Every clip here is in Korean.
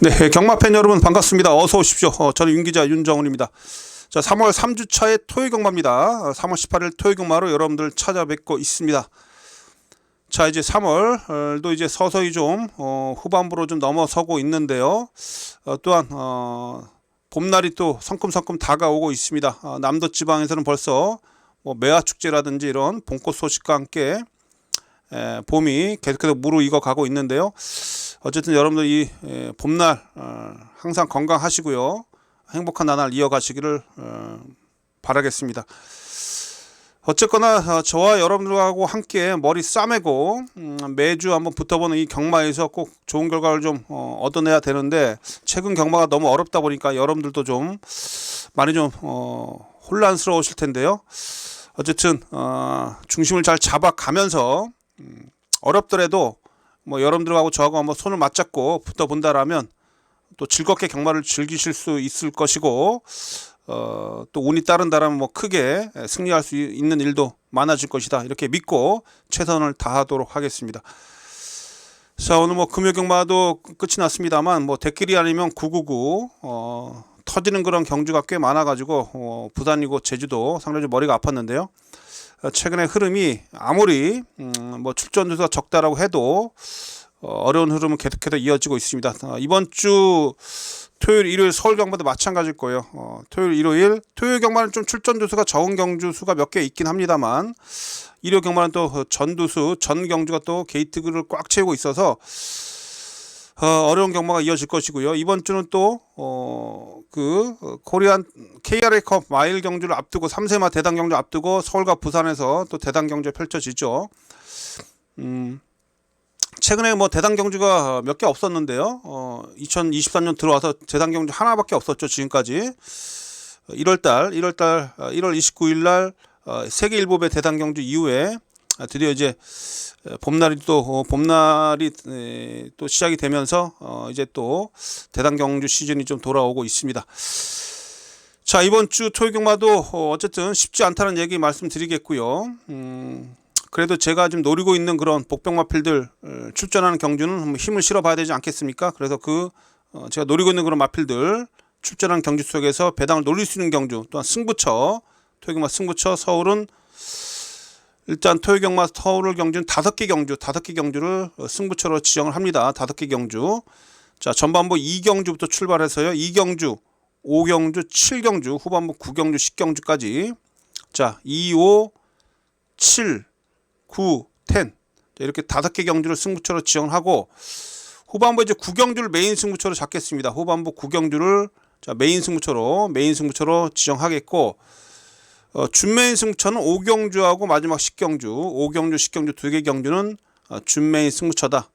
네, 경마팬 여러분 반갑습니다. 어서 오십시오. 저는 윤기자 윤정훈입니다. 자, 3월 3주차의 토요 경마입니다. 3월 18일 토요 경마로 여러분들 찾아뵙고 있습니다. 자, 이제 3월도 이제 서서히 좀 후반부로 좀 넘어서고 있는데요. 또한 봄날이 또 성큼성큼 다가오고 있습니다. 남도 지방에서는 벌써 뭐 매화 축제라든지 이런 봄꽃 소식과 함께 봄이 계속해서 무르익어 가고 있는데요. 어쨌든 여러분들 이 봄날 항상 건강하시고요. 행복한 나날 이어가시기를 바라겠습니다. 어쨌거나 저와 여러분들하고 함께 머리 싸매고 매주 한번 붙어보는 이 경마에서 꼭 좋은 결과를 좀 얻어내야 되는데, 최근 경마가 너무 어렵다 보니까 여러분들도 좀 많이 좀 혼란스러우실 텐데요. 어쨌든 중심을 잘 잡아가면서 어렵더라도 뭐 여러분들하고 저하고 한번 손을 맞잡고 붙어본다라면 또 즐겁게 경마를 즐기실 수 있을 것이고, 또 운이 따른다라면 뭐 크게 승리할 수 있는 일도 많아질 것이다, 이렇게 믿고 최선을 다하도록 하겠습니다. 자, 오늘 뭐 금요 경마도 끝이 났습니다만 뭐 대길이 아니면 999 터지는 그런 경주가 꽤 많아가지고 부산이고 제주도 상당히 머리가 아팠는데요. 최근의 흐름이 아무리 뭐 출전 주수가 적다라고 해도 어려운 흐름은 계속해서 이어지고 있습니다. 이번 주 토요일, 일요일 서울 경마도 마찬가지일 거예요. 토요일, 일요일, 토요일 경마는 좀 출전 주수가 적은 경주 수가 몇 개 있긴 합니다만, 일요 경마는 또 전두수, 전 경주가 또 게이트를 꽉 채우고 있어서 어려운 경마가 이어질 것이고요. 이번 주는 또 코리안 KRA컵 마일 경주를 앞두고 3세마 대당 경주 앞두고 서울과 부산에서 또 대당 경주 펼쳐지죠. 최근에 뭐 대당 경주가 몇 개 없었는데요. 2023년 들어와서 대당 경주 하나밖에 없었죠, 지금까지. 1월 29일 날 세계일보배 대당 경주 이후에 드디어 이제 봄날이 또 시작이 되면서 이제 또 대당 경주 시즌이 좀 돌아오고 있습니다. 자, 이번 주 토요 경마도 어쨌든 쉽지 않다는 얘기 말씀드리겠고요. 그래도 제가 지금 노리고 있는 그런 복병마필들 출전하는 경주는 한번 힘을 실어봐야 되지 않겠습니까? 그래서 제가 노리고 있는 그런 마필들 출전하는 경주 속에서 배당을 노릴 수 있는 경주, 또한 승부처, 토요 경마 승부처, 서울은 일단 토요 경마 서울 경주는 5개 경주를 승부처로 지정을 합니다. 5개 경주. 자, 전반부 2경주부터 출발해서요. 2경주, 5경주, 7경주, 후반부 9경주, 10경주까지. 자, 2, 5, 7, 9, 10. 이렇게 5개 경주를 승부처로 지정을 하고, 후반부 이제 9경주를 메인 승부처로 잡겠습니다. 후반부 9경주를 메인 승부처로 지정하겠고, 준메인 승부처는 5경주하고 마지막 10경주, 5경주, 10경주 2개 경주는 준메인 승부처다.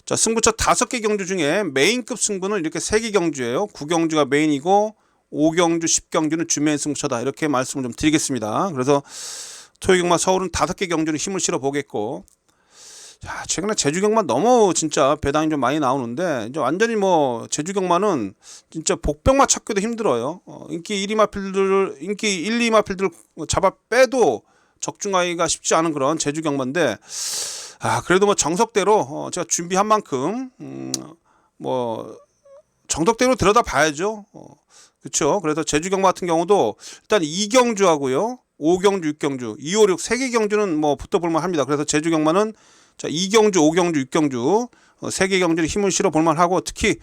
자, 승부처 5개 경주 중에 메인급 승부는 이렇게 3개 경주예요. 9경주가 메인이고 5경주, 10경주는 준메인 승부처다, 이렇게 말씀을 좀 드리겠습니다. 그래서 토요 경마 서울은 5개 경주는 힘을 실어 보겠고, 자, 최근에 제주 경마 너무 진짜 배당이 좀 많이 나오는데, 이제 완전히 뭐 제주 경마는 진짜 복병마 찾기도 힘들어요. 인기 1, 2마필들 잡아 빼도 적중하기가 쉽지 않은 그런 제주 경마인데, 그래도 뭐 정석대로 제가 준비한 만큼 뭐 정석대로 들여다 봐야죠. 그렇죠. 그래서 제주 경마 같은 경우도 일단 2경주하고요, 5경주, 6경주, 2, 5, 6 3개 경주는 뭐 붙어볼만 합니다. 그래서 제주 경마는 자, 2경주, 5경주, 6경주 3개 경주를 힘을 실어 볼만 하고, 특히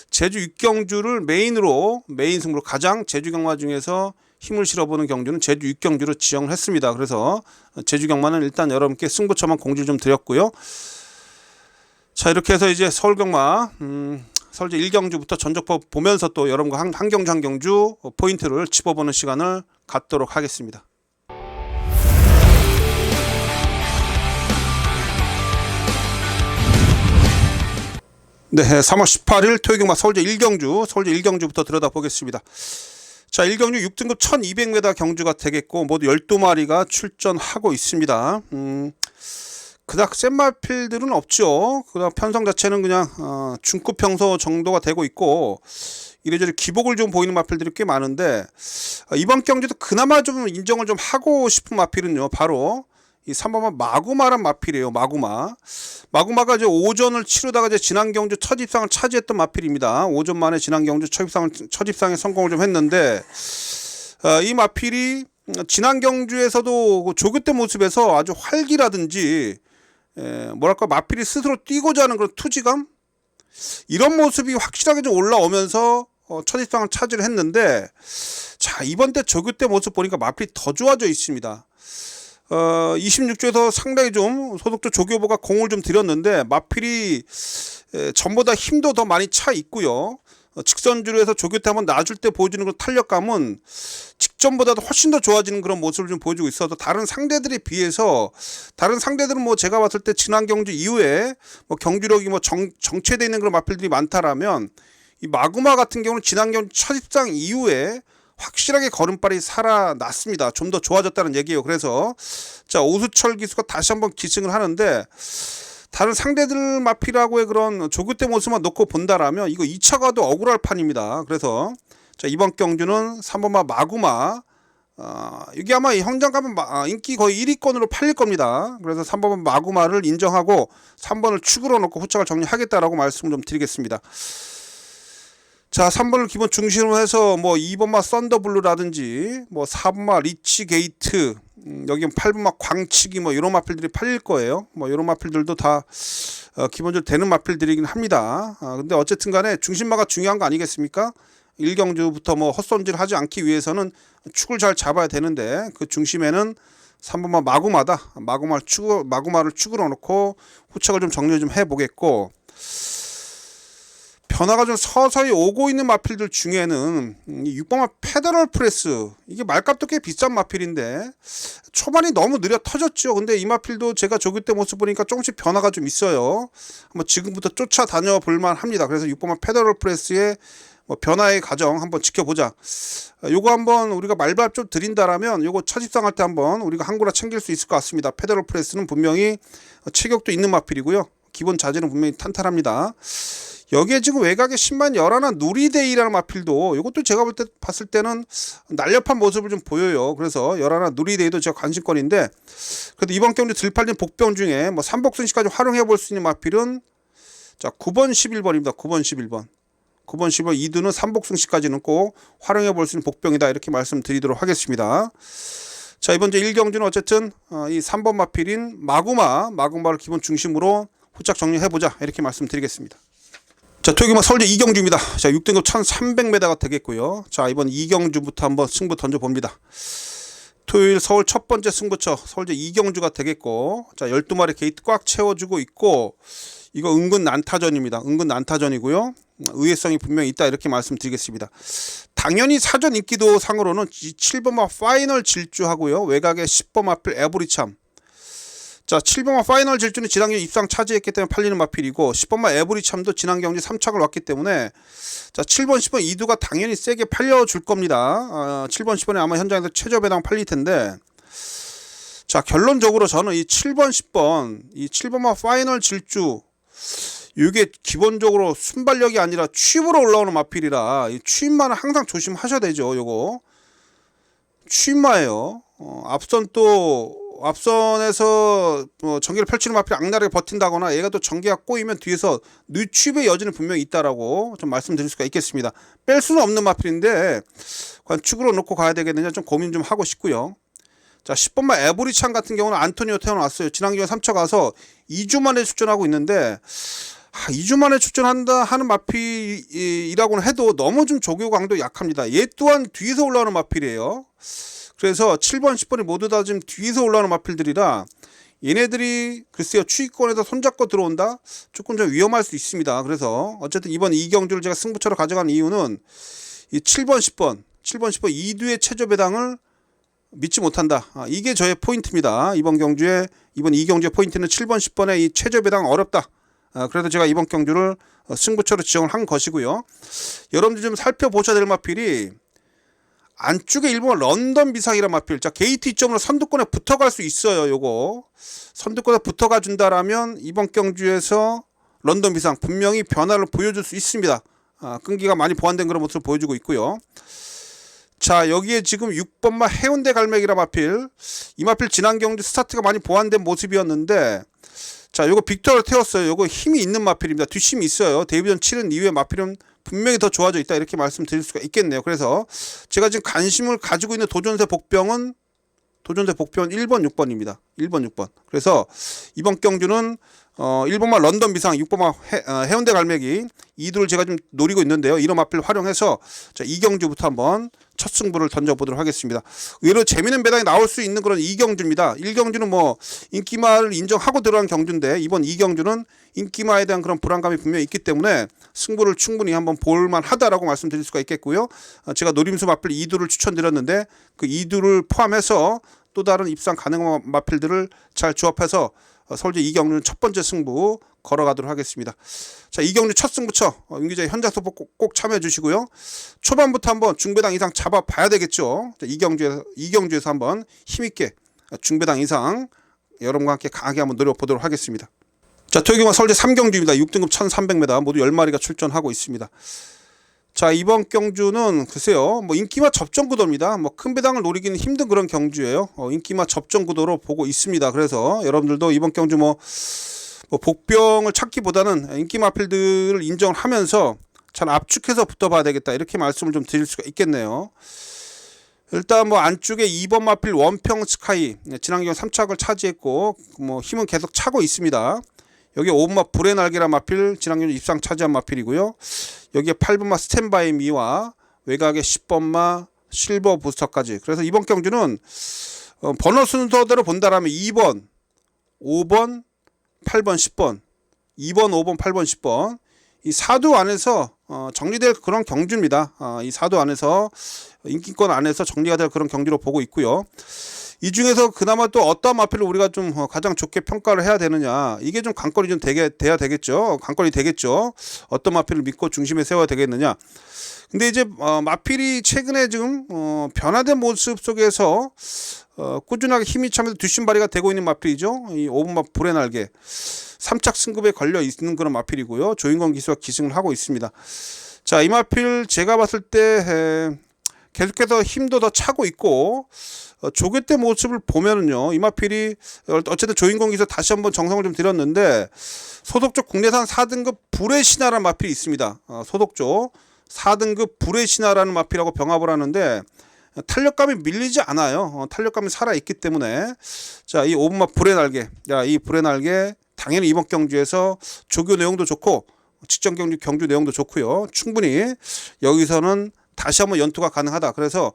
제주 6경주를 메인 승부로 가장 제주 경마 중에서 힘을 실어 보는 경주는 제주 6경주로 지정을 했습니다. 그래서 제주 경마는 일단 여러분께 승부처만 공지를 좀 드렸고요. 자, 이렇게 해서 이제 서울 경마 서울제 1경주부터 전적법 보면서 또 여러분과 한 경주 한 경주 포인트를 짚어보는 시간을 갖도록 하겠습니다. 네, 3월 18일 토요 경마 서울제 1경주부터 들여다보겠습니다. 자, 1경주 6등급 1200m 경주가 되겠고, 모두 12마리가 출전하고 있습니다. 그닥 센 마필들은 없죠. 그다음 편성 자체는 그냥 중급 평소 정도가 되고 있고, 이래저래 기복을 좀 보이는 마필들이 꽤 많은데, 이번 경주도 그나마 좀 인정을 좀 하고 싶은 마필은요, 바로 이 3번마 마구마란 마필이에요. 마구마가 이제 오전을 치르다가 이제 지난 경주 첫 입상을 차지했던 마필입니다. 오전 만에 지난 경주 첫 입상에 성공을 좀 했는데, 이 마필이 지난 경주에서도 그 조교 때 모습에서 아주 활기라든지 뭐랄까 마필이 스스로 뛰고자 하는 그런 투지감, 이런 모습이 확실하게 좀 올라오면서 첫 입상을 차지를 했는데, 자, 이번 때 조교 때 모습 보니까 마필이 더 좋아져 있습니다. 26조에서 상당히 좀 소속조 조교보가 공을 좀 들였는데 마필이 전보다 힘도 더 많이 차 있고요. 직선주로해서 조교 때 한번 놔줄 때 보여주는 그런 탄력감은 직전보다도 훨씬 더 좋아지는 그런 모습을 좀 보여주고 있어서 다른 상대들에 비해서, 다른 상대들은 뭐 제가 봤을 때 지난 경주 이후에 뭐 경주력이 뭐 정체되어 있는 그런 마필들이 많다라면, 이 마구마 같은 경우는 지난 경주 첫 입상 이후에 확실하게 걸음발이 살아났습니다. 좀 더 좋아졌다는 얘기예요. 그래서 자, 오수철 기수가 다시 한번 기승을 하는데, 다른 상대들 마필하고의 그런 조교 때 모습만 놓고 본다라면 이거 2차 가도 억울할 판입니다. 그래서 자, 이번 경주는 3번마 마구마, 이게 아마 현장 가면 인기 거의 1위권으로 팔릴 겁니다. 그래서 3번 마구마를 인정하고 3번을 축으로 놓고 후착을 정리하겠다라고 말씀을 좀 드리겠습니다. 자, 3번을 기본 중심으로 해서 뭐 2번마 썬더블루라든지 뭐 4번마 리치 게이트, 여기 8번마 광치기 뭐 이런 마필들이 팔릴 거예요. 뭐 이런 마필들도 다 기본적으로 되는 마필들이긴 합니다. 근데 어쨌든 간에 중심마가 중요한 거 아니겠습니까? 1경주부터 뭐 헛손질 하지 않기 위해서는 축을 잘 잡아야 되는데, 그 중심에는 3번마 마구마를 축으로 놓고 후착을 좀 정리 좀 해보겠고, 변화가 좀 서서히 오고 있는 마필들 중에는 6번마 페더럴 프레스, 이게 말값도 꽤 비싼 마필인데 초반이 너무 느려 터졌죠. 근데 이 마필도 제가 조교 때 모습 보니까 조금씩 변화가 좀 있어요. 한번 지금부터 쫓아다녀 볼만 합니다. 그래서 6번마 페더럴 프레스의 뭐 변화의 과정 한번 지켜보자. 요거 한번 우리가 말밥 좀 드린다라면 요거 첫 입상할 때 한번 우리가 한구나 챙길 수 있을 것 같습니다. 페더럴 프레스는 분명히 체격도 있는 마필이고요. 기본 자재는 분명히 탄탄합니다. 여기에 지금 외곽에 10만 11 누리데이라는 마필도, 이것도 제가 봤을 때는 날렵한 모습을 좀 보여요. 그래서 11 누리데이도 제가 관심권인데, 그래도 이번 경주 들팔린 복병 중에 뭐 삼복순시까지 활용해 볼 수 있는 마필은 자, 9번 11번입니다. 9번 11번 2두는 삼복승시까지는 꼭 활용해 볼 수 있는 복병이다, 이렇게 말씀드리도록 하겠습니다. 자, 이번 주 1경주는 어쨌든 이 3번 마필인 마구마를 기본 중심으로 후짝 정리해보자, 이렇게 말씀드리겠습니다. 자, 토요일마 서울제 2경주입니다. 자, 6등급 1300m가 되겠고요. 자, 이번 2경주부터 한번 승부 던져봅니다. 토요일 서울 첫 번째 승부처 서울제 2경주가 되겠고, 자, 12마리 게이트 꽉 채워주고 있고, 이거 은근 난타전입니다. 은근 난타전이고요. 의외성이 분명히 있다, 이렇게 말씀드리겠습니다. 당연히 사전 인기도 상으로는 7번마 파이널 질주하고요. 외곽에 10번 마필 에브리참. 자, 7번마 파이널 질주는 지난 경주 입상 차지했기 때문에 팔리는 마필이고, 10번마 에브리참도 지난 경주 3착을 왔기 때문에 자, 7번 10번 2두가 당연히 세게 팔려줄 겁니다. 7번 10번에 아마 현장에서 최저 배당 팔릴 텐데, 자, 결론적으로 저는 이 7번 10번 이 7번마 파이널 질주, 이게 기본적으로 순발력이 아니라 취입으로 올라오는 마필이라 이 취입마는 항상 조심하셔야 되죠. 요거 취입마예요. 앞선에서 전개를 펼치는 마필이 악랄하게 버틴다거나 얘가 또 전개가 꼬이면 뒤에서 늦취입의 여지는 분명히 있다라고 좀 말씀드릴 수가 있겠습니다. 뺄 수는 없는 마필인데 과연 축으로 놓고 가야 되겠느냐 좀 고민 좀 하고 싶고요. 자, 10번마 에브리찬 같은 경우는 안토니오 태어났어요. 지난 경기에 3차 가서 2주 만에 출전하고 있는데, 2주 만에 출전한다 하는 마필이라고는 해도 너무 좀 조교 강도 약합니다. 얘 또한 뒤에서 올라오는 마필이에요. 그래서 7번 10번이 모두 다 지금 뒤에서 올라오는 마필들이라 얘네들이 글쎄요 추위권에서 손잡고 들어온다? 조금 좀 위험할 수 있습니다. 그래서 어쨌든 이번 2경주를 제가 승부처로 가져간 이유는 이 7번 10번 2두의 최저 배당을 믿지 못한다. 이게 저의 포인트입니다. 이번 2경주의 포인트는 7번 10번의 이 최저 배당 어렵다. 그래서 제가 이번 경주를 승부처로 지정을 한 것이고요. 여러분들 좀 살펴보셔야 될 마필이 안쪽에 1번 런던 비상이란 마필. 자, 게이트 2점으로 선두권에 붙어갈 수 있어요. 요거 선두권에 붙어가 준다라면 이번 경주에서 런던 비상 분명히 변화를 보여줄 수 있습니다. 끈기가 많이 보완된 그런 모습을 보여주고 있고요. 자, 여기에 지금 6번마 해운대 갈매기라 마필. 이 마필 지난 경주 스타트가 많이 보완된 모습이었는데, 자, 요거 빅토를 태웠어요. 요거 힘이 있는 마필입니다. 뒷심이 있어요. 데뷔전 치른 이후에 마필은 분명히 더 좋아져 있다, 이렇게 말씀드릴 수가 있겠네요. 그래서 제가 지금 관심을 가지고 있는 도전세 복병은 1번, 6번입니다. 1번, 6번. 그래서 이번 경주는 1번마 런던 비상, 6번마 해운대 갈매기, 이두를 제가 좀 노리고 있는데요. 이런 마필 활용해서 자, 이 경주부터 한번 첫 승부를 던져보도록 하겠습니다. 의외로 재미있는 배당이 나올 수 있는 그런 2경주입니다. 1경주는 뭐 인기마를 인정하고 들어간 경주인데, 이번 2경주는 인기마에 대한 그런 불안감이 분명히 있기 때문에 승부를 충분히 한번 볼만 하다라고 말씀드릴 수가 있겠고요. 제가 노림수 마필 2두를 추천드렸는데, 그 2두를 포함해서 또 다른 입상 가능한 마필들을 잘 조합해서 서울제 2경주는 첫 번째 승부 걸어가도록 하겠습니다. 자, 2경주 첫 승부처 윤 기자의 현장 소포 꼭 참여해 주시고요. 초반부터 한번 중배당 이상 잡아봐야 되겠죠. 자, 2경주에서 한번 힘있게 중배당 이상 여러분과 함께 강하게 한번 노려보도록 하겠습니다. 자, 토요경마 서울제 3경주입니다. 6등급 1300m 모두 10마리가 출전하고 있습니다. 자, 이번 경주는 글쎄요, 뭐 인기마 접전 구도입니다. 뭐 큰 배당을 노리기는 힘든 그런 경주예요. 인기마 접전 구도로 보고 있습니다. 그래서 여러분들도 이번 경주 뭐 복병을 찾기보다는 인기마 필드를 인정하면서 잘 압축해서 붙어봐야 되겠다, 이렇게 말씀을 좀 드릴 수가 있겠네요. 일단 뭐 안쪽에 2번 마필 원평 스카이, 지난 경주 3착을 차지했고 뭐 힘은 계속 차고 있습니다. 여기 5번마 불의 날개라 마필, 지난 경주 입상 차지한 마필이고요. 여기에 8번마 스탠바이 미와 외곽에 10번마 실버 부스터까지. 그래서 이번 경주는 번호 순서대로 본다라면 2번, 5번, 8번, 10번, 2번, 5번, 8번, 10번, 이 4두 안에서 정리될 그런 경주입니다. 이 4두 안에서, 인기권 안에서 정리가 될 그런 경주로 보고 있고요. 이 중에서 그나마 또 어떤 마필을 우리가 좀 가장 좋게 평가를 해야 되느냐, 이게 좀 관건이 좀 돼야 되겠죠. 관건이 되겠죠. 어떤 마필을 믿고 중심에 세워야 되겠느냐. 근데 이제 마필이 최근에 지금 변화된 모습 속에서 꾸준하게 힘이 차면서 뒷심발이가 되고 있는 마필이죠. 이 5번마 불의 날개 3착 승급에 걸려 있는 그런 마필이고요. 조인권 기수가 기승을 하고 있습니다. 자, 이 마필 제가 봤을 때 계속해서 힘도 더 차고 있고, 조개 때 모습을 보면은요, 이 마필이 어쨌든 조인권 기수 다시 한번 정성을 좀 드렸는데, 소독적 국내산 4등급 불의 신화라는 마필이 있습니다. 소독적 4등급 불의 신화라는 마필하고 병합을 하는데 탄력감이 밀리지 않아요. 탄력감이 살아있기 때문에. 자, 이 5번마 불의 날개, 이 불의 날개 당연히 이번 경주에서 조교 내용도 좋고 직전 경주 내용도 좋고요. 충분히 여기서는 다시 한번 연투가 가능하다. 그래서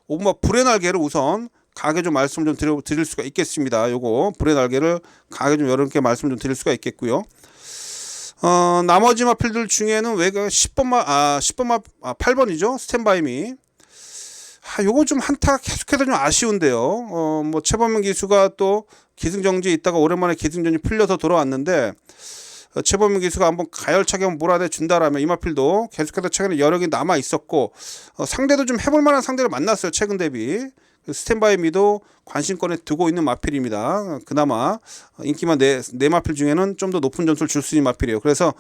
5번마 불의 날개를 우선 강하게 좀 말씀 좀 드릴 수가 있겠습니다. 요거 불의 날개를 강하게 좀 여러분께 말씀 좀 드릴 수가 있겠고요. 나머지 마필들 중에는 외가 10번마 8번이죠. 스탠바이미. 요거 좀 한타 계속해서 좀 아쉬운데요. 뭐 최범민 기수가 또 기승정지에 있다가 오랜만에 기승전이 풀려서 돌아왔는데, 최범민 기수가 한번 가열차게 한번 몰아내 준다라면 이 마필도 계속해서 최근에 여력이 남아 있었고, 상대도 좀 해볼 만한 상대를 만났어요. 최근 대비. 스탠바이 미도 관심권에 두고 있는 마필입니다. 그나마 인기만 네 마필 중에는 좀 더 높은 점수를 줄 수 있는 마필이에요. 그래서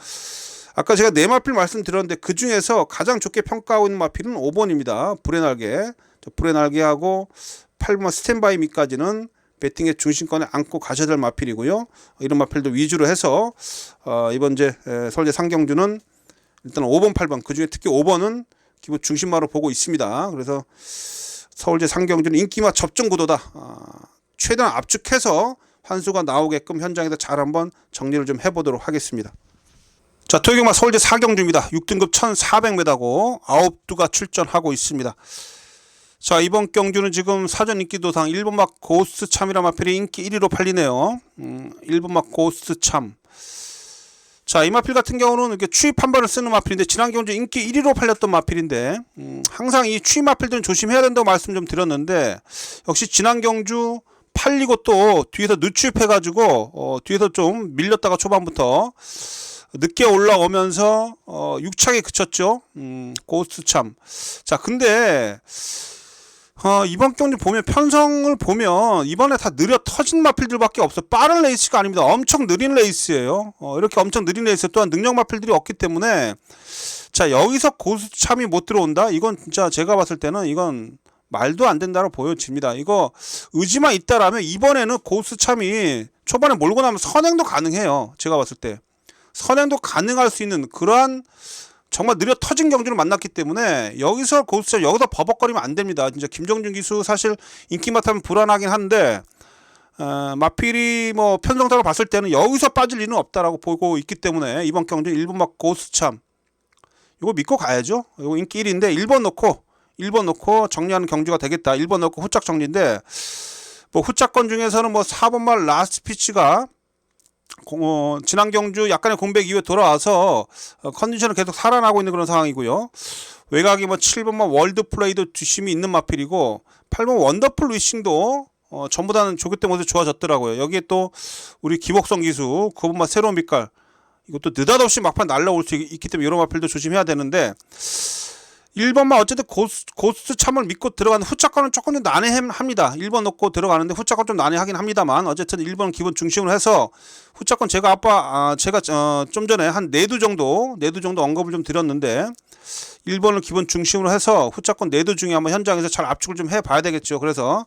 아까 제가 네 마필 말씀드렸는데 그 중에서 가장 좋게 평가하고 있는 마필은 5번입니다. 불의 날개. 불의 날개하고 8번 스탠바이 미까지는 배팅의 중심권에 안고 가셔야 될 마필이고요. 이런 마필도 위주로 해서 이번 서울제 상경주는 일단 5번, 8번, 그 중에 특히 5번은 기본 중심마로 보고 있습니다. 그래서 서울제 상경주는 인기마 접전 구도다. 최대한 압축해서 환수가 나오게끔 현장에서 잘 한번 정리를 좀 해보도록 하겠습니다. 자, 토요경마 서울제 4경주입니다. 6등급 1400m고 9두가 출전하고 있습니다. 자, 이번 경주는 지금 사전 인기도상 1번마 고스트 참이라 마필이 인기 1위로 팔리네요. 1번마 고스트 참. 자, 이 마필 같은 경우는 이렇게 추입 한 번을 쓰는 마필인데 지난 경주 인기 1위로 팔렸던 마필인데, 항상 이 추입 마필들은 조심해야 된다고 말씀 좀 드렸는데, 역시 지난 경주 팔리고 또 뒤에서 늦추입해가지고 뒤에서 좀 밀렸다가 초반부터 늦게 올라오면서 6착에 그쳤죠. 고스트 참. 자, 근데 이번 경주 보면 편성을 보면 이번에 다 느려 터진 마필들밖에 없어. 빠른 레이스가 아닙니다. 엄청 느린 레이스예요. 이렇게 엄청 느린 레이스 또한 능력 마필들이 없기 때문에, 자, 여기서 고수참이 못 들어온다? 이건 진짜 제가 봤을 때는 이건 말도 안 된다고 보여집니다. 이거 의지만 있다라면 이번에는 고수참이 초반에 몰고 나면 선행도 가능해요. 제가 봤을 때. 선행도 가능할 수 있는 그러한 정말 느려 터진 경주를 만났기 때문에 여기서 고수참, 여기서 버벅거리면 안 됩니다. 진짜 김정준 기수 사실 인기 맡으면 불안하긴 한데, 마필이 뭐 편성작을 봤을 때는 여기서 빠질 일은 없다라고 보고 있기 때문에 이번 경주 1번 막 고수참 이거 믿고 가야죠. 이거 인기 1인데 1번 놓고 정리하는 경주가 되겠다. 1번 놓고 후짝 정리인데, 뭐 후짝권 중에서는 뭐 4번 말 라스트 피치가 지난 경주 약간의 공백 이후에 돌아와서 컨디션을 계속 살아나고 있는 그런 상황이고요. 외곽이 뭐 7번만 월드 플레이도 뒷심이 있는 마필이고, 8번 원더풀 위싱도 전보다는 조교 때 모습 좋아졌더라고요. 여기에 또 우리 기복성 기수 9번만 새로운 빛깔, 이것도 느닷없이 막판 날라올 수 있기 때문에 이런 마필도 조심해야 되는데, 1번만 어쨌든 고수 참을 믿고 들어가는 후차권은 조금 더 난해합니다. 1번 넣고 들어가는데 후차권 좀 난해하긴 합니다만, 어쨌든 1번 기본 중심으로 해서 후차권 제가 좀 전에 한 4두 정도 언급을 좀 드렸는데, 1번을 기본 중심으로 해서 후차권 4두 중에 한번 현장에서 잘 압축을 좀 해봐야 되겠죠. 그래서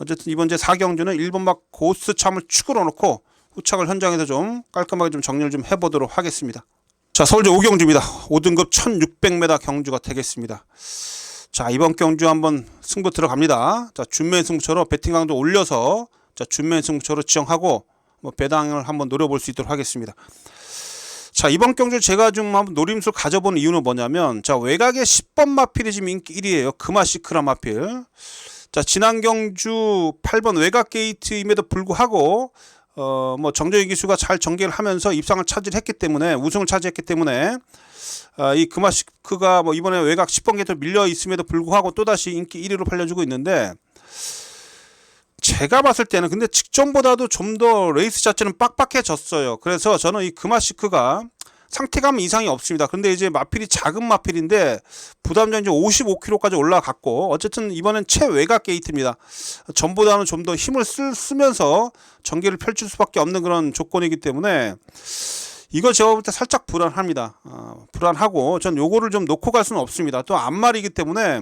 어쨌든 이번 제 4경주는 1번 막 고수 참을 축으로 놓고 후착을 현장에서 좀 깔끔하게 좀 정리를 좀 해보도록 하겠습니다. 자, 서울제 5경주입니다. 5등급 1600m 경주가 되겠습니다. 자, 이번 경주 한번 승부 들어갑니다. 자, 준맨 승부처로 배팅 강도 올려서, 자, 준맨 승부처로 지정하고 뭐 배당을 한번 노려볼 수 있도록 하겠습니다. 자, 이번 경주 제가 좀 한번 노림수를 가져본 이유는 뭐냐면, 자, 외곽에 10번 마필이 지금 인기 1위에요. 금화시크라 마필. 자, 지난 경주 8번 외곽 게이트임에도 불구하고 뭐 정조희 기수가 잘 전개를 하면서 입상을 차지했기 때문에, 우승을 차지했기 때문에 이 금화시크가 뭐 이번에 외곽 10번 게이트 밀려 있음에도 불구하고 또다시 인기 1위로 팔려주고 있는데, 제가 봤을 때는 근데 직전보다도 좀 더 레이스 자체는 빡빡해졌어요. 그래서 저는 이 금화시크가 상태감 이상이 없습니다. 근데 이제 마필이 작은 마필인데 부담전 이제 55kg까지 올라갔고, 어쨌든 이번엔 최외곽 게이트입니다. 전보다는 좀 더 힘을 쓰면서 전개를 펼칠 수밖에 없는 그런 조건이기 때문에 이거 제가 볼 때 살짝 불안합니다. 불안하고 전 요거를 좀 놓고 갈 수는 없습니다. 또 앞말이기 때문에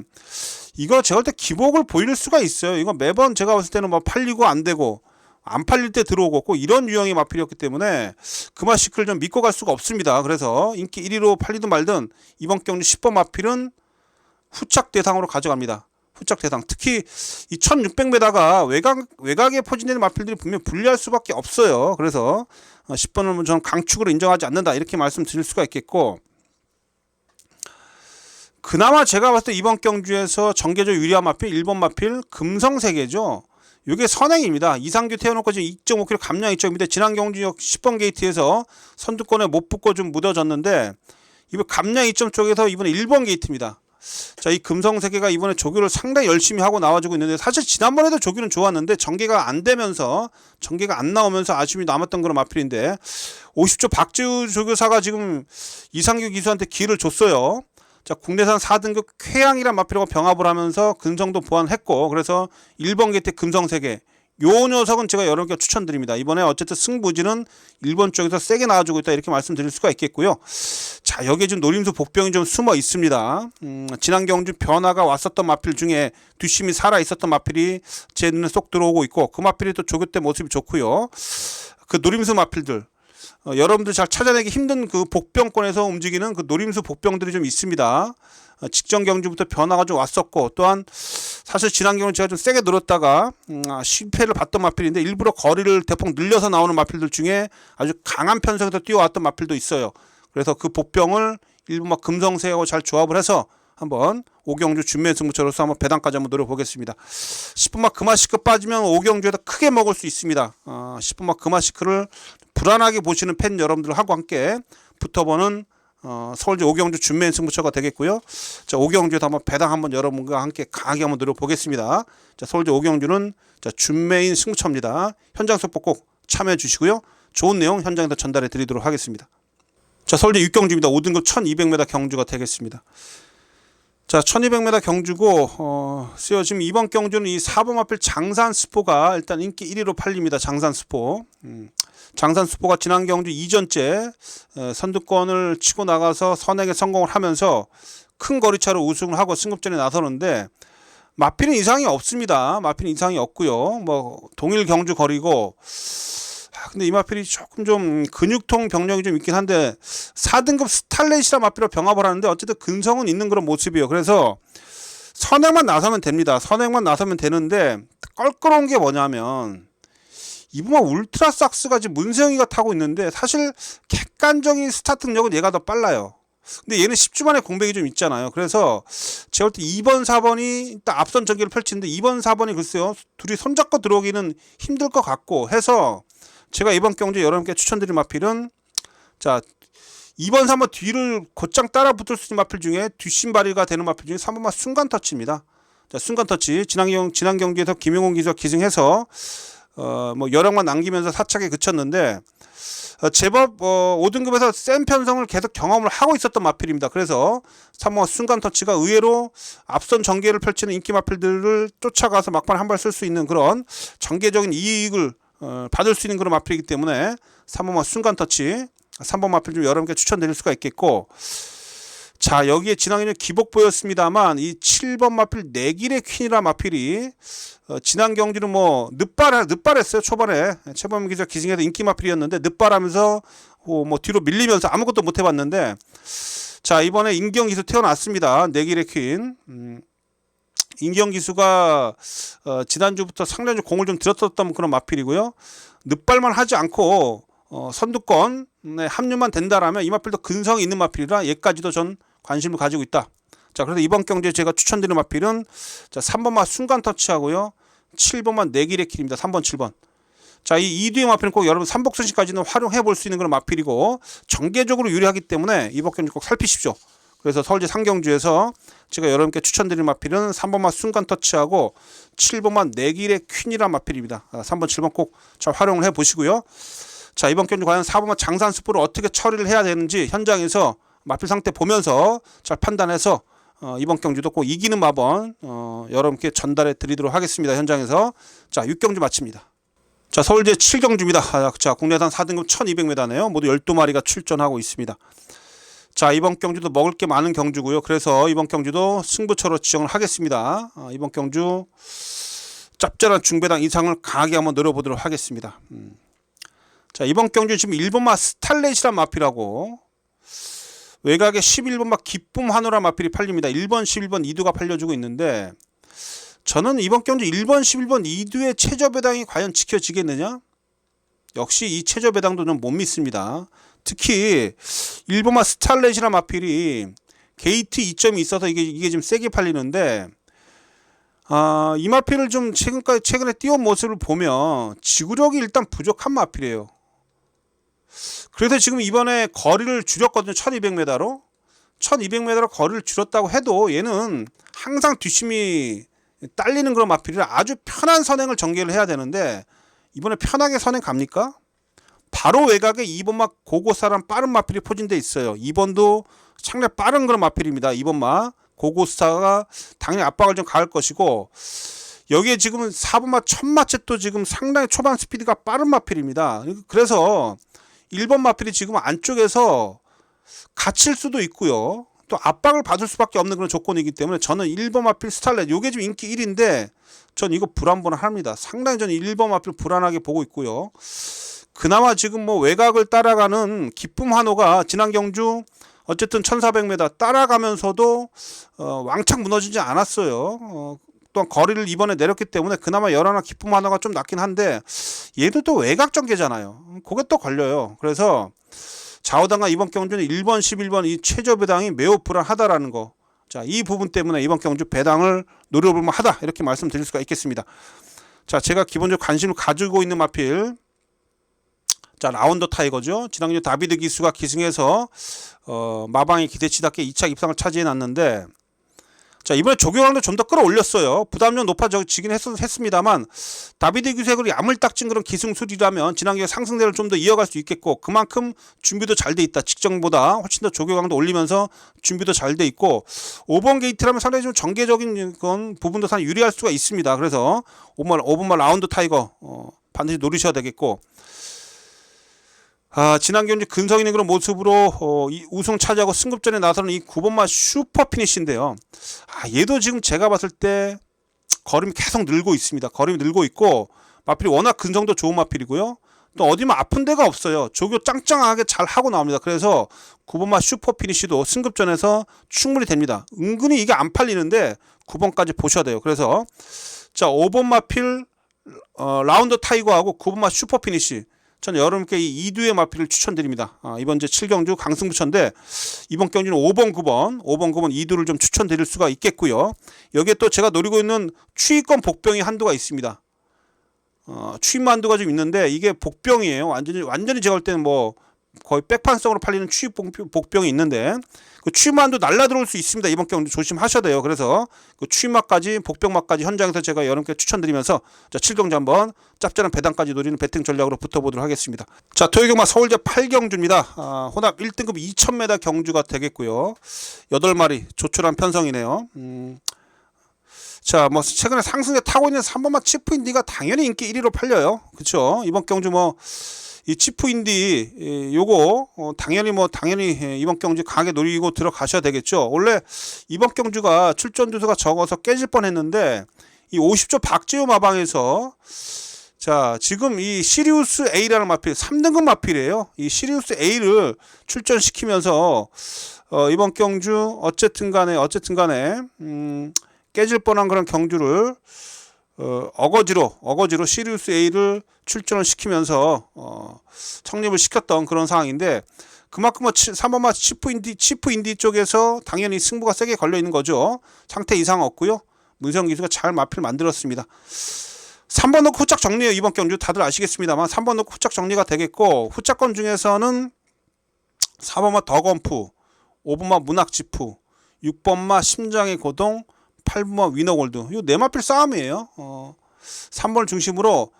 이거 제가 볼 때 기복을 보일 수가 있어요. 이거 매번 제가 봤을 때는 뭐 팔리고 안 되고 안 팔릴 때 들어오고 꼭 이런 유형의 마필이었기 때문에 금화시크를 좀 믿고 갈 수가 없습니다. 그래서 인기 1위로 팔리든 말든 이번 경주 10번 마필은 후착 대상으로 가져갑니다. 후착 대상. 특히 이 1600m가 외곽에 포진되는 마필들이 분명 불리할 수밖에 없어요. 그래서 10번을 저는 강축으로 인정하지 않는다, 이렇게 말씀드릴 수가 있겠고, 그나마 제가 봤을 때 이번 경주에서 전개적 유리한 마필 1번 마필 금성세계죠. 이게 선행입니다. 이상규 태워놓고 지금 2.5km 감량 2.2m. 지난 경주 10번 게이트에서 선두권에 못 붙고 좀 묻어졌는데, 이번 감량 2점 쪽에서 이번에 1번 게이트입니다. 자, 이 금성세계가 이번에 조교를 상당히 열심히 하고 나와주고 있는데, 사실 지난번에도 조교는 좋았는데 전개가 안 되면서, 전개가 안 나오면서 아쉬움이 남았던 그런 마필인데, 50조 박지우 조교사가 지금 이상규 기수한테 기회를 줬어요. 자, 국내산 4등급 쾌양이란 마필하고 병합을 하면서 근성도 보완했고, 그래서 1번 게이트 금성세계, 요 녀석은 제가 여러 개 추천드립니다. 이번에 어쨌든 승부지는 1번 쪽에서 세게 나와주고 있다, 이렇게 말씀드릴 수가 있겠고요. 자, 여기에 지금 노림수 복병이 좀 숨어 있습니다. 지난 경주 변화가 왔었던 마필 중에 뒷심이 살아 있었던 마필이 제 눈에 쏙 들어오고 있고, 그 마필이 또 조교 때 모습이 좋고요. 그 노림수 마필들, 여러분들 잘 찾아내기 힘든 그 복병권에서 움직이는 그 노림수 복병들이 좀 있습니다. 직전 경주부터 변화가 좀 왔었고, 또한 사실 지난 경우는 제가 좀 세게 늘었다가 실패를 봤던 마필인데, 일부러 거리를 대폭 늘려서 나오는 마필들 중에 아주 강한 편성에서 뛰어왔던 마필도 있어요. 그래서 그 복병을 일부 막 금성세하고 잘 조합을 해서 한번 5경주 준매 승부처로서 한번 배당까지 한번 노려보겠습니다. 10분 막 금화시크 빠지면 5경주에다 크게 먹을 수 있습니다. 10분 막 금화시크를 불안하게 보시는 팬 여러분들하고 함께 붙어보는 서울제 5경주 준매 승부처가 되겠고요. 자, 5경주에도 한번 배당 한번 여러분과 함께 강하게 한번 노려보겠습니다. 자, 서울제 5경주는 자, 준매인 승부처입니다. 현장 속보 꼭 참여해 주시고요. 좋은 내용 현장에서 전달해 드리도록 하겠습니다. 자, 서울제 6경주입니다. 5등급 1200m 경주가 되겠습니다. 자, 자, 1200m 경주고, 지금 이번 경주는 이 4번 마필 장산스포가 일단 인기 1위로 팔립니다. 장산스포. 장산스포가 지난 경주 2전째 선두권을 치고 나가서 선행에 성공을 하면서 큰 거리차로 우승을 하고 승급전에 나서는데, 마필은 이상이 없습니다. 마필은 이상이 없고요. 뭐 동일 경주 거리고, 근데 이 마필이 조금 좀 근육통 병력이 좀 있긴 한데 4등급 스탈렛이라 마필로 병합을 하는데 어쨌든 근성은 있는 그런 모습이에요. 그래서 선행만 나서면 됩니다. 선행만 나서면 되는데 껄끄러운 게 뭐냐면 이번에 울트라삭스가 지금 문세영이가 타고 있는데 사실 객관적인 스타트 능력은 얘가 더 빨라요. 근데 얘는 10주 만에 공백이 좀 있잖아요. 그래서 제가 볼 때 2번, 4번이 일단 앞선 전개를 펼치는데 2번, 4번이 글쎄요. 둘이 손잡고 들어오기는 힘들 것 같고 해서 제가 이번 경주에 여러분께 추천드릴 마필은 자 2번, 3번 뒤를 곧장 따라 붙을 수 있는 마필 중에 뒷심발이가 되는 마필 중에 3번마 순간터치입니다. 자, 순간터치 지난 경기에서 김용훈 기수가 기승해서 뭐 여력만 남기면서 사착에 그쳤는데 제법 5등급에서 센 편성을 계속 경험을 하고 있었던 마필입니다. 그래서 3번마 순간터치가 의외로 앞선 전개를 펼치는 인기 마필들을 쫓아가서 막판 한 발 쓸 수 있는 그런 전개적인 이익을 받을 수 있는 그런 마필이기 때문에 3번 순간터치 3번 마필 좀 여러분께 추천드릴 수가 있겠고, 자 여기에 지난해 기복보였습니다만 이 7번 마필 내길의 퀸이라 마필이 지난 경기는 뭐 늦발했어요. 초반에 최범 기자 기승에서 인기 마필이었는데 늦발하면서 뭐 뒤로 밀리면서 아무것도 못 해봤는데 자 이번에 인경 기수 태어났습니다. 내길의 퀸. 인경 기수가 지난주부터 상당히 공을 좀 들었었던 그런 마필이고요. 늦발만 하지 않고 선두권에 합류만 된다라면 이 마필도 근성이 있는 마필이라 얘까지도 전 관심을 가지고 있다. 자 그래서 이번 경기에 제가 추천드리는 마필은 자 3번마 순간 터치하고요. 7번마 내길의 킬입니다. 3번 7번. 자 이 2뒤의 마필은 꼭 여러분 삼복선시까지는 활용해 볼 수 있는 그런 마필이고 전개적으로 유리하기 때문에 이번 경기 꼭 살피십시오. 그래서 서울제 상경주에서 제가 여러분께 추천드린 마필은 3번마 순간 터치하고 7번마 내길의 퀸이란 마필입니다. 3번 7번 꼭 잘 활용을 해 보시고요. 자 이번 경주 과연 4번마 장산스포를 어떻게 처리를 해야 되는지 현장에서 마필 상태 보면서 잘 판단해서 이번 경주도 꼭 이기는 마번 여러분께 전달해 드리도록 하겠습니다. 현장에서. 자 6경주 마칩니다. 자 서울제 7경주입니다. 자 국내산 4등급 1200m네요. 모두 12마리가 출전하고 있습니다. 자 이번 경주도 먹을 게 많은 경주고요. 그래서 이번 경주도 승부처로 지정을 하겠습니다. 이번 경주 짭짤한 중배당 이상을 강하게 한번 노려보도록 하겠습니다. 자 이번 경주 지금 1번마 스탈렛이란 마필하고 외곽에 11번마 기쁨 한우란 마필이 팔립니다. 1번 11번 2두가 팔려주고 있는데 저는 이번 경주 1번 11번 2두의 최저 배당이 과연 지켜지겠느냐? 역시 이 최저 배당도 좀 못 믿습니다. 특히 1번마 스탈렛이란 마필이 게이트 2점이 있어서 이게 좀 세게 팔리는데 이 마필을 좀 최근에 띄운 모습을 보면 지구력이 일단 부족한 마필이에요. 그래서 지금 이번에 거리를 줄였거든요. 1200m로 1200m로 거리를 줄였다고 해도 얘는 항상 뒷심이 딸리는 그런 마필이라 아주 편한 선행을 전개를 해야 되는데 이번에 편하게 선행 갑니까? 바로 외곽에 2번마 고고스타란 빠른 마필이 포진돼 있어요. 2번도 상당히 빠른 그런 마필입니다. 2번마 고고스타가 당연히 압박을 좀 가할 것이고 여기에 지금 4번마 천마쳇도 지금 상당히 초반 스피드가 빠른 마필입니다. 그래서 1번 마필이 지금 안쪽에서 갇힐 수도 있고요. 또 압박을 받을 수밖에 없는 그런 조건이기 때문에 저는 1번 마필 스탈렛 요게 지금 인기 1위인데 전 이거 불안합니다. 상당히 저는 1번 마필 불안하게 보고 있고요. 그나마 지금 뭐 외곽을 따라가는 기쁨 한호가 지난 경주 어쨌든 1400m 따라가면서도 왕창 무너지지 않았어요. 또한 거리를 이번에 내렸기 때문에 그나마 열하나 기쁨 한호가 좀 낫긴 한데 얘도 또 외곽 전개잖아요. 그게 또 걸려요. 그래서 좌우당과 이번 경주는 1번 11번 이 최저 배당이 매우 불안하다라는 거. 자, 이 부분 때문에 이번 경주 배당을 노려볼 만하다 이렇게 말씀드릴 수가 있겠습니다. 자, 제가 기본적으로 관심을 가지고 있는 마필 자 라운더 타이거죠. 지난주 다비드 기수가 기승해서 마방이 기대치답게 2차 입상을 차지해 놨는데 자, 이번에 조교강도 좀 더 끌어올렸어요. 부담좀 높아지긴 했습니다만 다비드 규색으로 야물딱진 그런 기승술이라면 지난기에 상승세를 좀 더 이어갈 수 있겠고, 그만큼 준비도 잘 돼 있다. 직전보다 훨씬 더 조교강도 올리면서 준비도 잘 돼 있고, 5번 게이트라면 상당히 좀 전개적인 건 부분도 상당히 유리할 수가 있습니다. 그래서 5번말 라운드 타이거 반드시 노리셔야 되겠고, 지난 경기 근성 있는 그런 모습으로 이 우승 차지하고 승급전에 나서는 이 9번마 슈퍼 피니시인데요. 얘도 지금 제가 봤을 때 걸음이 계속 늘고 있습니다. 걸음이 늘고 있고, 마필이 워낙 근성도 좋은 마필이고요. 또 어디만 아픈 데가 없어요. 조교 짱짱하게 잘 하고 나옵니다. 그래서 9번마 슈퍼 피니시도 승급전에서 충분히 됩니다. 은근히 이게 안 팔리는데 9번까지 보셔야 돼요. 그래서 자, 5번 마필 라운드 타이거하고 9번마 슈퍼 피니시, 저는 여러분께 이 2두의 마필을 추천드립니다. 이번 제 7경주 강승부처인데 이번 경주는 5번 9번 2두를 좀 추천드릴 수가 있겠고요. 여기에 또 제가 노리고 있는 추위권 복병이 한두가 있습니다. 추임마 한두가 좀 있는데 이게 복병이에요. 완전히 제가 볼 때는 뭐 거의 백판성으로 팔리는 추위 복병이 있는데 그 추임마도 날라 들어올 수 있습니다. 이번 경주 조심하셔야 돼요. 그래서 그 추임마까지 복병마까지 현장에서 제가 여러분께 추천드리면서 자, 7경주 한번 짭짤한 배당까지 노리는 배팅 전략으로 붙어보도록 하겠습니다. 자, 토요경마 서울제 8경주입니다. 혼합 1등급 2000m 경주가 되겠고요. 8마리 조촐한 편성이네요. 자, 뭐 최근에 상승세 타고 있는 3번마 치프인디가 당연히 인기 1위로 팔려요. 그렇죠? 이번 경주 뭐 이 치프인디 요거 당연히 이번 경주 강하게 노리고 들어가셔야 되겠죠. 원래 이번 경주가 출전 두수가 적어서 깨질 뻔했는데 이 50조 박재호 마방에서 자, 지금 이 시리우스 A라는 마필 3등급 마필이에요. 이 시리우스 A를 출전시키면서 이번 경주 어쨌든 간에 깨질 뻔한 그런 경주를 어거지로 시리우스 A를 출전을 시키면서 성립을 시켰던 그런 상황인데, 그만큼 3번마 치프 인디 쪽에서 당연히 승부가 세게 걸려 있는 거죠. 상태 이상 없고요. 문세영 기수가 잘 마필 만들었습니다. 3번 놓고 후짝 정리해요. 이번 경주 다들 아시겠습니다만 3번 놓고 후짝 정리가 되겠고, 후짝권 중에서는 4번마 더건프, 5번마 문학지프, 6번마 심장의 고동, 8번마 위너골드, 이 네 마필 싸움이에요. 3번을 중심으로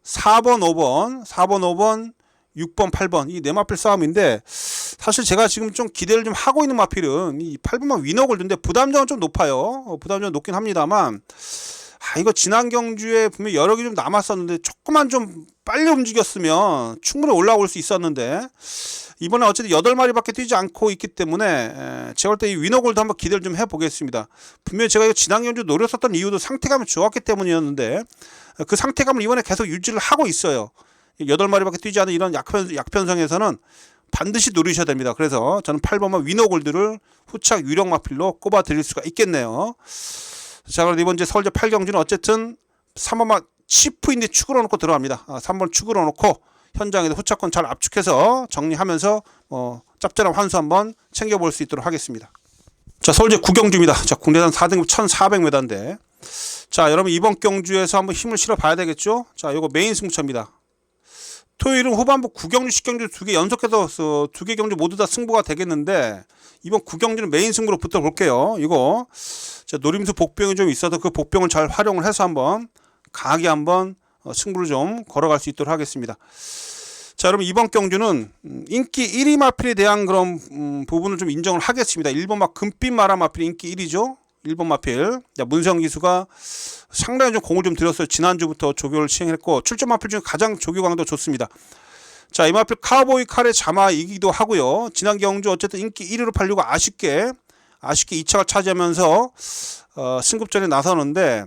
4번, 5번, 6번, 8번 이 네 마필 싸움인데, 사실 제가 지금 좀 기대를 좀 하고 있는 마필은 이 8번마 위너골드인데 부담점은 좀 높아요. 부담점은 높긴 합니다만, 이거 지난 경주에 분명히 여러 개 좀 남았었는데 조금만 좀 빨리 움직였으면 충분히 올라올 수 있었는데, 이번에 어쨌든 8마리밖에 뛰지 않고 있기 때문에 제가 볼 때 이 위너골드 한번 기대를 좀 해보겠습니다. 분명히 제가 지난 경주 노렸었던 이유도 상태감이 좋았기 때문이었는데 그 상태감을 이번에 계속 유지를 하고 있어요. 8마리밖에 뛰지 않은 이런 약편성에서는 반드시 노리셔야 됩니다. 그래서 저는 8번마 위너골드를 후착 유력 마필로 꼽아 드릴 수가 있겠네요. 자, 그럼 이번 주 서울제 8경주는 어쨌든 3번마 치프인디 축으로 놓고 들어갑니다. 3번 축으로 놓고 현장에서 후차권 잘 압축해서 정리하면서 짭짤한 환수 한번 챙겨볼 수 있도록 하겠습니다. 자, 서울제 9경주입니다. 자, 국내산 4등급 1400m인데 자, 여러분 이번 경주에서 한번 힘을 실어 봐야 되겠죠. 자, 요거 메인 승부처입니다. 토요일은 후반부 9경주 10경주 두 개 연속해서 두 개 경주 모두 다 승부가 되겠는데, 이번 9경주는 메인 승부로 붙어볼게요. 이거 자, 노림수 복병이 좀 있어서 그 복병을 잘 활용을 해서 한번 강하게 한번 승부를 좀 걸어갈 수 있도록 하겠습니다. 자, 여러분 이번 경주는 인기 1위 마필에 대한 그런 부분을 좀 인정을 하겠습니다. 1번마 금빛 마라 마필 인기 1위죠. 1번 마필. 문세영 기수가 상당히 좀 공을 좀 들였어요. 지난주부터 조교를 시행했고 출전 마필 중에 가장 조교 강도 좋습니다. 자, 이 마필 카우보이 칼의 자마이기도 하고요. 지난 경주 어쨌든 인기 1위로 팔리고 아쉽게 2차가 차지하면서 승급전에 나서는데,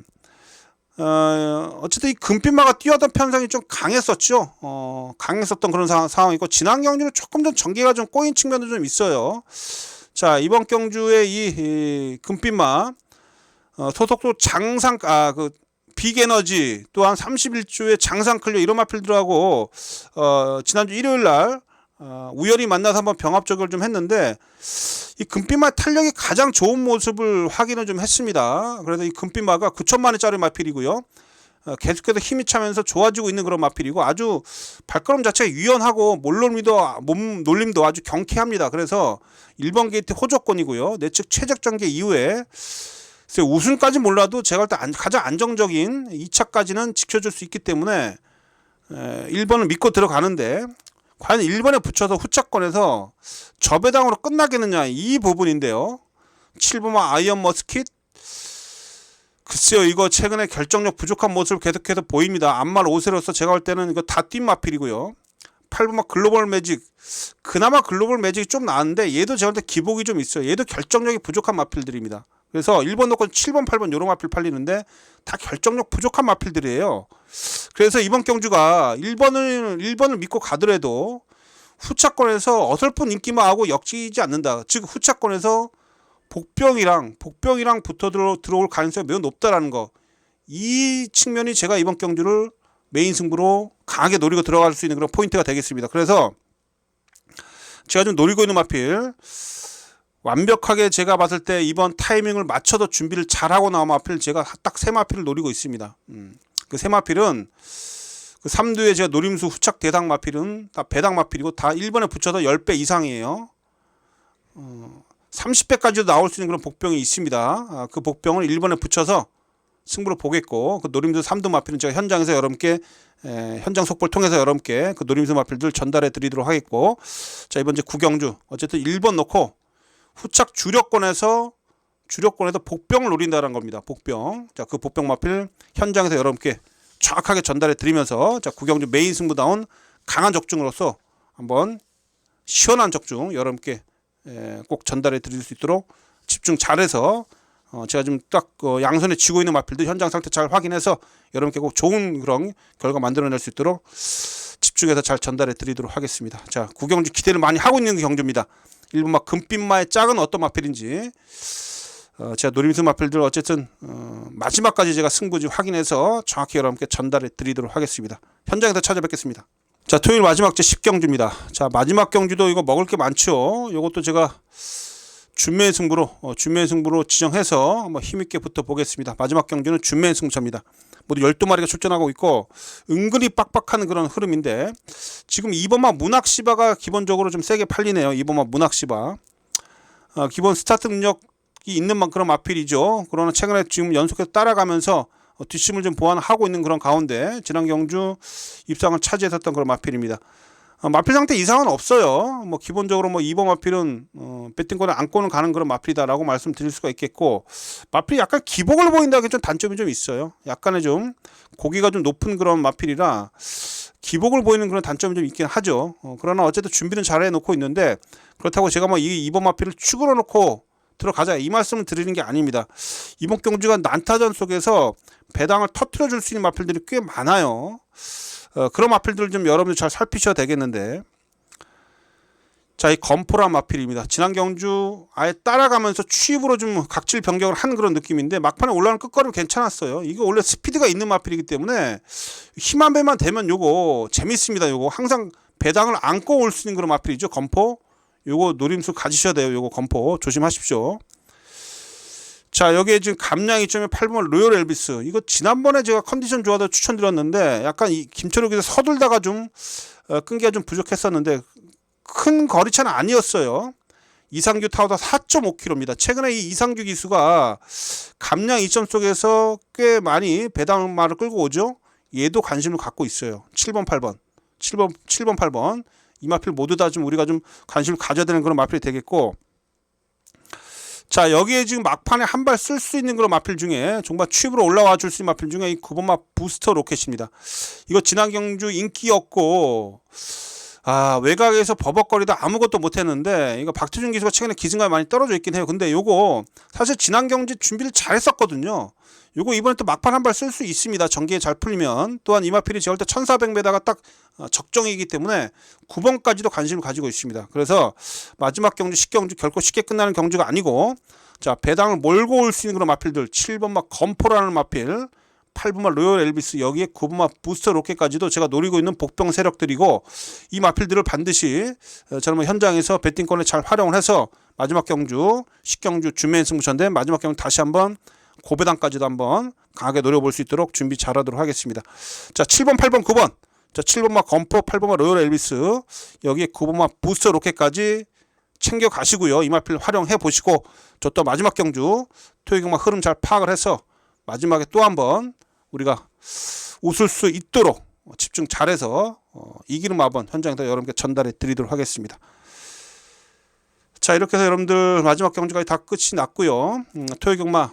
어쨌든 이 금빛마가 뛰어던 편성이 좀 강했었죠. 강했었던 그런 상황이고, 지난 경주는 조금 더 전개가 좀 꼬인 측면도 좀 있어요. 자, 이번 경주에 이 금빛마 소속도 장상 그 빅에너지 또한 31주의 장상클리어 이런 마필들하고 지난주 일요일날 우연히 만나서 한번 병합 적용을 좀 했는데, 이 금빛마 탄력이 가장 좋은 모습을 확인을 좀 했습니다. 그래서 이 금빛마가 9천만원짜리 마필이고요. 계속해서 힘이 차면서 좋아지고 있는 그런 마필이고, 아주 발걸음 자체가 유연하고 몸 놀림도 아주 경쾌합니다. 그래서 1번 게이트 호조권이고요. 내측 최적 전개 이후에 그래서 우승까지 몰라도 제가 볼 때 가장 안정적인 2차까지는 지켜줄 수 있기 때문에 1번을 믿고 들어가는데, 과연 1번에 붙여서 후차권에서 저배당으로 끝나겠느냐, 이 부분인데요. 7번 아이언 머스킷, 글쎄요, 이거 최근에 결정력 부족한 모습을 계속해서 보입니다. 안말 5세로서 제가 볼 때는 이거 다 뛴 마필이고요. 8번 글로벌 매직, 그나마 글로벌 매직이 좀 나은데 얘도 제가 볼 때 기복이 좀 있어요. 얘도 결정력이 부족한 마필들입니다. 그래서 1번 놓고 7번 8번 요런 마필 팔리는데 다 결정력 부족한 마필들이에요. 그래서 이번 경주가 1번을 믿고 가더라도 후차권에서 어설픈 인기만 하고 역지지 않는다. 즉 후차권에서 복병이랑 붙어 들어올 가능성이 매우 높다라는 거, 이 측면이 제가 이번 경주를 메인 승부로 강하게 노리고 들어갈 수 있는 그런 포인트가 되겠습니다. 그래서 제가 좀 노리고 있는 마필, 완벽하게 제가 봤을 때 이번 타이밍을 맞춰서 준비를 잘하고 나온 마필, 제가 딱 세 마필을 노리고 있습니다. 그 세 마필은 그 3두에 제가 노림수 후착 대당 마필은 다 배당 마필이고 다 1번에 붙여서 10배 이상이에요. 30배까지도 나올 수 있는 그런 복병이 있습니다. 그 복병을 1번에 붙여서 승부를 보겠고, 그 노림수 3두 마필은 제가 현장에서 여러분께 현장 속보를 통해서 여러분께 그 노림수 마필들 전달해 드리도록 하겠고, 자, 이번 이제 구경주 어쨌든 1번 놓고 후착 주력권에서 복병을 노린다는 겁니다. 복병. 자, 그 복병 마필 현장에서 여러분께 정확하게 전달해 드리면서, 자, 구경주 메인 승부다운 강한 적중으로서 한번 시원한 적중 여러분께 꼭 전달해 드릴 수 있도록 집중 잘해서, 제가 지금 딱 양손에 쥐고 있는 마필들 현장 상태 잘 확인해서 여러분께 꼭 좋은 그런 결과 만들어낼 수 있도록 집중해서 잘 전달해 드리도록 하겠습니다. 자, 구경주 기대를 많이 하고 있는 경주입니다. 1번 막 금빛마의 짝은 어떤 마필인지, 제가 노림수 마필들 어쨌든 마지막까지 제가 승부지 확인해서 정확히 여러분께 전달해 드리도록 하겠습니다. 현장에서 찾아뵙겠습니다. 자, 토요일 마지막 제 10경주입니다. 자, 마지막 경주도 이거 먹을 게 많죠. 이것도 제가 준매 승부로 지정해서 한번 힘있게 붙어 보겠습니다. 마지막 경주는 준매 승차입니다. 모두 12마리가 출전하고 있고 은근히 빡빡한 그런 흐름인데, 지금 2번마 문학시바가 기본적으로 좀 세게 팔리네요. 2번마 문학시바. 기본 스타트 능력이 있는 그런 마필이죠. 그러나 최근에 지금 연속해서 따라가면서 뒷심을 좀 보완하고 있는 그런 가운데 지난 경주 입상을 차지했었던 그런 마필입니다. 마필 상태 이상은 없어요. 뭐 기본적으로 뭐 2번 마필은 배팅권을 안고는 가는 그런 마필이다라고 말씀드릴 수가 있겠고, 마필이 약간 기복을 보인다는 게 좀 단점이 좀 있어요. 약간의 좀 고기가 좀 높은 그런 마필이라 기복을 보이는 그런 단점이 좀 있긴 하죠. 그러나 어쨌든 준비는 잘 해놓고 있는데, 그렇다고 제가 뭐 이 2번 마필을 축으로 놓고 들어가자 이 말씀을 드리는 게 아닙니다. 이번 경주가 난타전 속에서 배당을 터트려 줄 수 있는 마필들이 꽤 많아요. 그런 마필들을 좀 여러분들 잘 살피셔야 되겠는데, 자, 이 건포라 마필입니다. 지난 경주 아예 따라가면서 취입으로 좀 각질 변경을 한 그런 느낌인데 막판에 올라오는 끝걸음 괜찮았어요. 이거 원래 스피드가 있는 마필이기 때문에 힘 한 배만 되면 요거 재밌습니다. 요거 항상 배당을 안고 올 수 있는 그런 마필이죠. 건포. 요거 노림수 가지셔야 돼요. 요거 건포 조심하십시오. 자, 여기에 지금 감량 2점에 8번 로열 엘비스, 이거 지난번에 제가 컨디션 좋아서 추천드렸는데 약간 이 김철욱에서 서둘다가 좀 끈기가 좀 부족했었는데 큰 거리차는 아니었어요. 이상규 타워다 4.5km입니다. 최근에 이 이상규 기수가 감량 2점 속에서 꽤 많이 배당말을 끌고 오죠. 얘도 관심을 갖고 있어요. 7번 8번 이 마필 모두 다 좀 우리가 좀 관심을 가져야 되는 그런 마필이 되겠고, 자, 여기에 지금 막판에 한 발 쓸 수 있는 그런 마필 중에 정말 취입으로 올라와 줄 수 있는 마필 중에 이 9번마 부스터 로켓입니다. 이거 지난 경주 인기였고, 외곽에서 버벅거리다 아무것도 못했는데, 이거 박태준 기수가 최근에 기승감이 많이 떨어져 있긴 해요. 근데 요거 사실 지난 경주 준비를 잘했었거든요. 요거 이번에 또 막판 한 발 쓸 수 있습니다. 전기에 잘 풀리면. 또한 이 마필이 제가 볼 때 1400m가 딱 적정이기 때문에 9번까지도 관심을 가지고 있습니다. 그래서 마지막 경주 10경주 결코 쉽게 끝나는 경주가 아니고, 자, 배당을 몰고 올 수 있는 그런 마필들 7번마 건포라는 마필, 8번마 로열 엘비스, 여기에 9번마 부스터 로켓까지도 제가 노리고 있는 복병 세력들이고, 이 마필들을 반드시 저는 현장에서 배팅권에 잘 활용을 해서 마지막 경주 10경주 준매인 승부처인데 마지막 경주 다시 한번 고배당까지도 한번 강하게 노려볼 수 있도록 준비 잘하도록 하겠습니다. 자, 7번 8번 9번, 자, 7번마 건포, 8번마 로열 엘비스, 여기에 9번마 부스터 로켓까지 챙겨 가시고요. 이마필 활용해 보시고 저 또 마지막 경주 토요경마 흐름 잘 파악을 해서 마지막에 또 한번 우리가 웃을 수 있도록 집중 잘해서 이기는 마번 현장에서 여러분께 전달해 드리도록 하겠습니다. 자, 이렇게 해서 여러분들 마지막 경주까지 다 끝이 났고요. 토요경마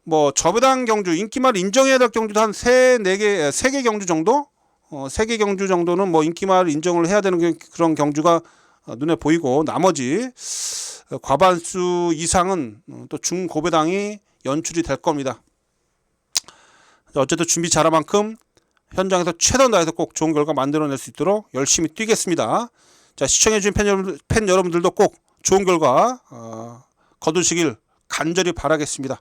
뭐 저배당 경주 인기말 인정해야 될 경주도 한 3개 경주 정도 3개 경주 정도는 뭐 인기말 인정을 해야 되는 그런 경주가 눈에 보이고 나머지 과반수 이상은 또 중고배당이 연출이 될 겁니다. 어쨌든 준비 잘한 만큼 현장에서 최선 다해서 꼭 좋은 결과 만들어낼 수 있도록 열심히 뛰겠습니다. 자, 시청해주신 팬 여러분들도 꼭 좋은 결과 거두시길 간절히 바라겠습니다.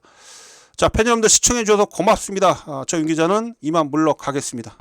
자, 팬 여러분들 시청해주셔서 고맙습니다. 저 윤 기자는 이만 물러가겠습니다.